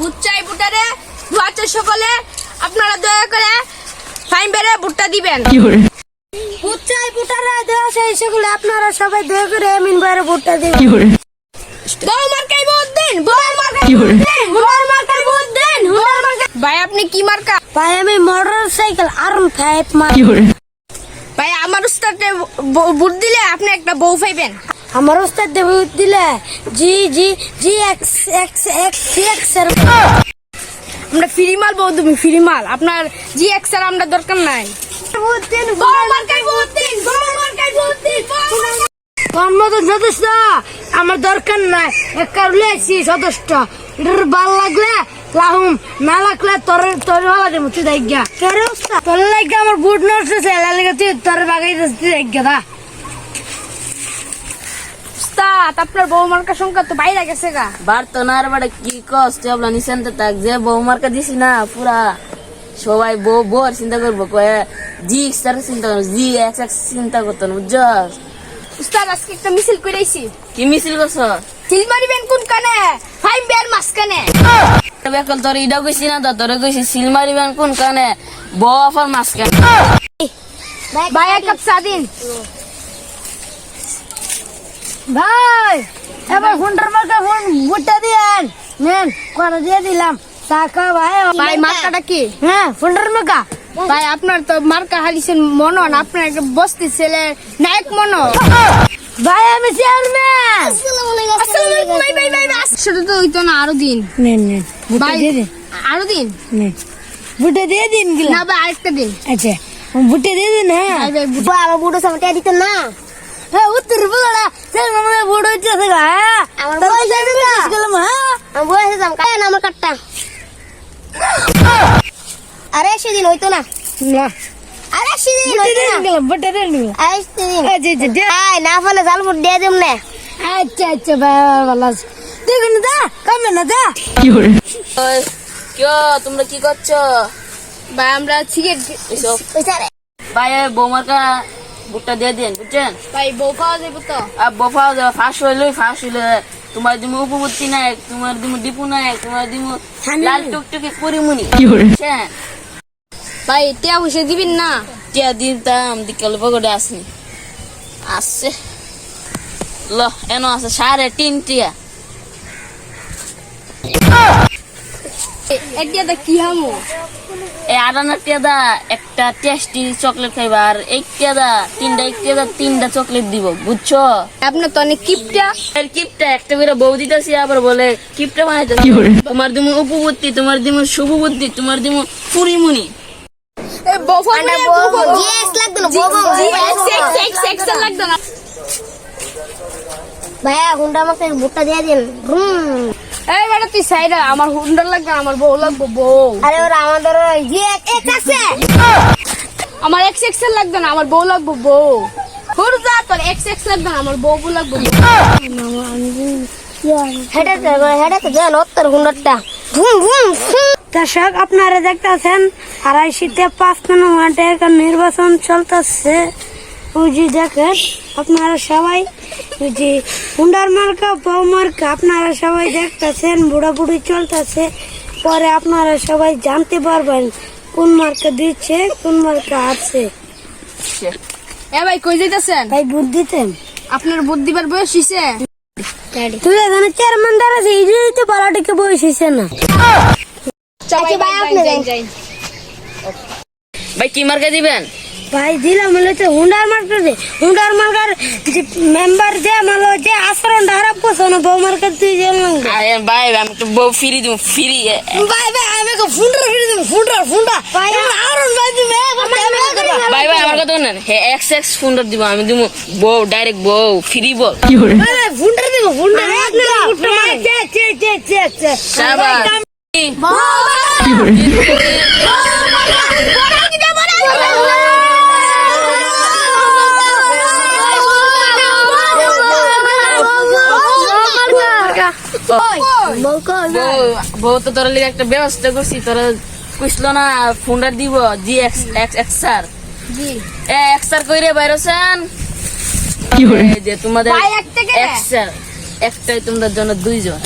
Vote চাই ভোটারে voter সকলে আপনারা দয়া করে ফাইন বেড়ে ভোটটা দিবেন। ভোট চাই ভোটারে দেওয়া সেই সকলে আপনারা সবাই দয়া করে এমিন বেড়ে ভোটটা দিবেন। বউ মার্কাই ভোট দিন, বউ মার্কাই ভোট দিন, বউ মার্কাই ভোট দিন, বউ মার্কাই। ভাই আপনি কি মার্কা? ভাই আমি মোটরসাইকেল R15 মার্কা। ভাই আমার উস্তাদে ভোট দিলে আপনি একটা বউ পাইবেন। আমার উস্তাদে ভোট দিলে GX এর আমরা ফ্রি মাল বউ তুমি ফ্রি মাল, আপনার GX এর আমরা দরকার নাই। ভোট দিন, বউ মার্কাই ভোট দিন, বউ মার্কাই ভোট দিন। তোর মতো যথেষ্ট আমার দরকার নাই, একটা লেছি যথেষ্ট। এটার ভাল লাগলে লাহুম, না লাগলে তোর ভালো দেবো তুই দেখ গা। তোর লাগে আমার বুট নষ্ট লাগে তুই তোর বাগাই দেখ গা। আপনার বউ মার্কা সংখ্যা তো বাইরে গেছে গা। বাড়তো না আর বাড়ে কি কষ্ট আপনার নিশ্চিন্তে থাক, যে বউ মার্কা দিছি না পুরা সবাই বউ আর চিন্তা করবো, GX চিন্তা করবো, GX চিন্তা করতো না বুঝছ। উস্তাদ আজকে একটা মিছিল কইরাইছি। কি মিছিল করছ? সিল মারিবেন কোন কানে? ফাইন বের মাঝখানে। বেকল তোর ইডা কইছি না তো, তোরে কইছি সিল মারিবেন কোন কানে, বউ আফার মাঝখানে। ভাই এক কাপ চা দিন। ভাই এবার ফোনটার মার্কা ফোন ভোটটা দিয়েন। নেন করা দিয়ে দিলাম টাকা। ভাই ভাই মার্কাটা কি? হ্যাঁ ফোনটার মার্কা। ভাই আপনার তো মার্কা হারিয়েছেন মনন, আপনার একটা বস্তি ছেলে নায়ক মনো। ভাই আমি চেয়ারম্যান। আসসালামু আলাইকুম ভাই ভাই ভাই। সেটা তো হইতো না, আরো দিন। নেন নেন ভোটটা দিয়ে দিন, আরো দিন। নেন ভোটটা দিয়ে দিন। না ভাই আরেকটা দিন। আচ্ছা ভোটটা দিয়ে দিন। হ্যাঁ ভাই ভাই আমার বুড়ো সামনে দিত না। হ্যাঁ উত্তর বলড়া সে মানে বুড়ো হইছে গা। আমার বয়স হইছে না গেলাম। হ্যাঁ আমি বয়স হইছে কাই না আমার কাটটা। আরে সেদিন হইতো না। না আরে সেদিন হইতো না গেলাম ভোটটা দিয়ে দিন। আই সেদিন জি জি জি আই না ফলে জাল ভোট দিয়ে দেব না। আচ্ছা আচ্ছা ভাই ভালো আছে। দেখুন দা কমে না দা। কি হরে কেও তোমরা কি করছো? ভাই আমরা সিগারেট ওইসারে। ভাই বউ মার্কা ভোটটা দিয়ে দিন বুঝছেন। ভাই বউ পাওয়া যাবে তো? আর বউ পাওয়া যাবে, ফাঁস হইলে তোমার দিমু উপবর্তী নায়ক, তোমার দিমু দীপু নায়ক, তোমার দিমু লাল টুকটুকি পরিমুনি। বুঝছেন ভাই টিয়া পয়সা দিবেন না? টিয়া দিতাম বিকাল পকেটে আসনি আসছে ল এনো আছে 3.5 টিয়া। একটা কি হামু? এই 8 টিয়া দা একটা টেস্টি চকলেট খাইবা, আর 1 টিয়া দা 3টা চকলেট দিব বুঝছো। আপনার তো অনেক কিপটা। এর কিপটা একটা করে বউ দিতেছি, আবার বলে কিপটা বানাইতে। তোমার দিমু উপবর্তী, তোমার দিমু শুভবর্তী, তোমার দিমু পুরিমুনি। এ বউ না বউ GX লাগতো না, বউ GX লাগতো না। ভাইয়া হুন্ডা আমাকে ভোটটা দিয়ে দিন। এই বেটা তুই সাইডা, আমার হুন্ডা লাগবে, আমার বউ লাগবে বউ। আরে ওরা আমাদের GX আছে। আমার XX লাগবে না, আমার বউ লাগবে বউ। হুর যা তোর XX লাগবে না, আমার বউ লাগবে। হেডা তো জান ওত্তর হুন্ডাটা ঘুম ঘুম। দর্শক আপনারা দেখতেছেন 2:30 5 নির্বাচন চলতেছে। বুঝি দেখেন আপনারা সবাই বুঝি হুন্ডার মার্কা বউ মার্কা আপনারা সবাই দেখতেছেন, বুড়া বুড়ি চলতেছে। পরে আপনারা সবাই জানতে পারবেন কোন মার্কা দিচ্ছে কোন মার্কা আছে। এ ভাই কই যাইতেছেন? ভাই ভোট দিতেন। আপনার ভোট দিবার বয়স হইছে? তুই এখানে চেয়ারম্যান দ্বারা এই তো বালাটিকে বয়স হইছে না। ভাই আপনি যাই। ভাই কি মার্কা দিবেন? ভাই দিলাম হলে তো হুন্ডার মার্কা দে। হুন্ডার মার্কার যে মেম্বার যে মালো যে আচরণ খারাপ করছে না বউ মার্কা তুই যে ভাই আমি তো বউ ফ্রি দিব ফ্রি। ভাই ভাই আমি কো ফুন্ডার ফ্রি দিব ফুন্ডা ভাই আরন ভাই দিবে। ভাই আমার কথা শুনেন, হে XX ফুন্ডার দিব, আমি দিব বউ ডাইরেক্ট বউ ফ্রি বল। ভাই ফুন্ডার দিব ফুন্ডার শাবাশ বউ তো তোর লিগে একটা ব্যবস্থা করছি, তোরা কইছিল না ফোনটা দিব GX XR XR কইরে বাইরছেন যে তোমাদের XR একটাই তোমাদের জন্য 2 জন।